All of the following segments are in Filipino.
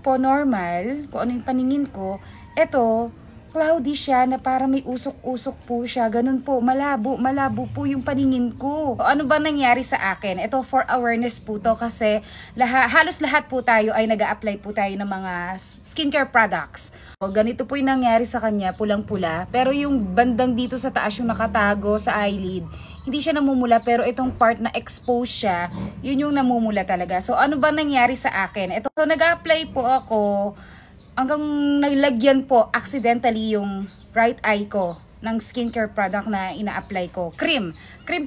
po normal, kung ano yung paningin ko, eto, cloudy siya na para may usok-usok po siya. Ganun po, malabo po yung paningin ko. So, ano ba nangyari sa akin? Ito for awareness po to kasi halos lahat po tayo ay nag-a-apply po tayo ng mga skincare products. So, ganito po yung nangyari sa kanya, pulang-pula. Pero yung bandang dito sa taas yung nakatago sa eyelid, hindi siya namumula pero itong part na exposed siya, yun yung namumula talaga. So ano ba nangyari sa akin? So nag-a-apply po ako hanggang nailagyan po accidentally yung right eye ko ng skincare product na ina-apply ko. Cream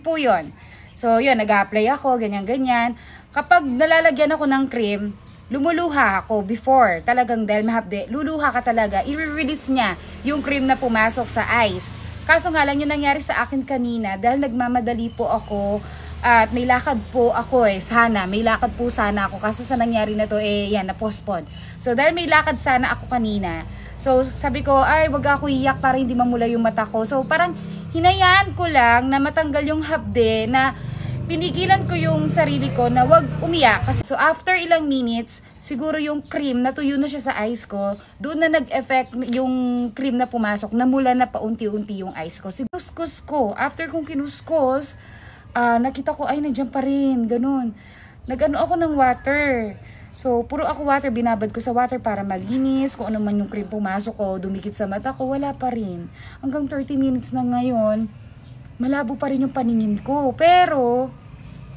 po yun. So yun, nag-a-apply ako, ganyan-ganyan. Kapag nalalagyan ako ng cream, lumuluha ako before. Talagang dahil mahapde, luluha ka talaga. I-release niya yung cream na pumasok sa eyes. Kaso nga lang yung nangyari sa akin kanina, dahil nagmamadali po ako at may lakad po ako may lakad po sana ako. Kaso sa nangyari na to yan, na-postpone. So dahil may lakad sana ako kanina, so sabi ko, ay wag ako iyak para hindi mamula yung mata ko. So parang hinayaan ko lang na matanggal yung hapde, na pinigilan ko yung sarili ko na wag umiyak. Kasi so after ilang minutes, siguro yung cream, natuyo na siya sa eyes ko. Doon na nag-effect yung cream na pumasok. Namula na paunti-unti yung eyes ko. Sinuskus ko. After kong kinuskus, nakita ko, ay nandiyan pa rin. Ganun. Nag-ano ako ng water. So, puro ako water. Binabad ko sa water para malinis. Kung ano man yung cream pumasok ko, dumikit sa mata ko, wala pa rin. Hanggang 30 minutes na ngayon, malabo pa rin yung paningin ko. Pero,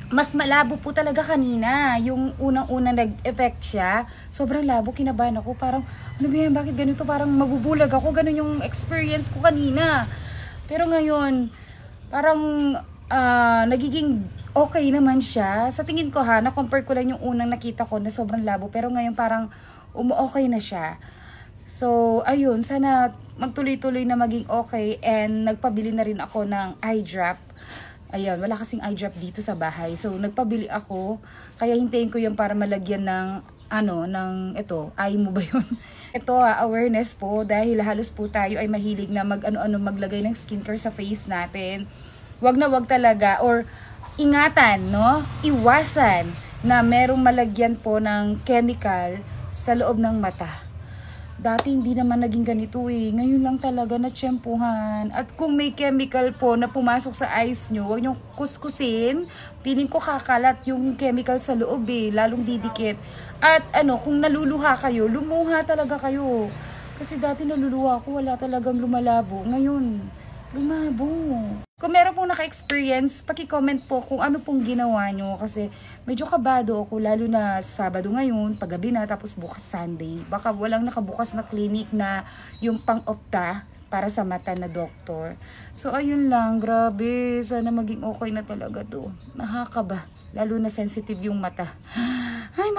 mas malabo po talaga kanina. Yung unang-unang nag-effect siya, sobrang labo, kinabahan ako. Parang, ano ba yan, bakit ganito? Parang mabubulag ako. Ganun yung experience ko kanina. Pero ngayon, parang nagiging okay naman siya. Sa tingin ko na-compare ko lang yung unang nakita ko na sobrang labo. Pero ngayon parang okay na siya. So, ayun, sana magtuloy-tuloy na maging okay, and nagpabili na rin ako ng eye drop. Ayun, wala kasing eye drop dito sa bahay. So, nagpabili ako. Kaya hintayin ko yun para malagyan ng, ito, eye mo ba yun? Ito, awareness po, dahil halos po tayo ay mahilig na maglagay ng skincare sa face natin. Wag na wag talaga, or ingatan, no? Iwasan na merong malagyan po ng chemical sa loob ng mata. Dati hindi naman naging ganito Ngayon lang talaga na tsempuhan. At kung may chemical po na pumasok sa eyes nyo, huwag nyo kuskusin. Piling ko kakalat yung chemical sa loob lalong didikit. At kung naluluha kayo, lumuha talaga kayo. Kasi dati naluluha ko, wala talagang lumalabo. Ngayon, lumabo. Kung meron pong naka-experience, paki-comment po kung ano pong ginawa nyo. Kasi medyo kabado ako, lalo na Sabado ngayon, paggabi na, tapos bukas Sunday. Baka walang nakabukas na clinic na yung pang-opta para sa mata na doktor. So ayun lang, grabe. Sana maging okay na talaga to. Nakakaba. Lalo na sensitive yung mata. Ay,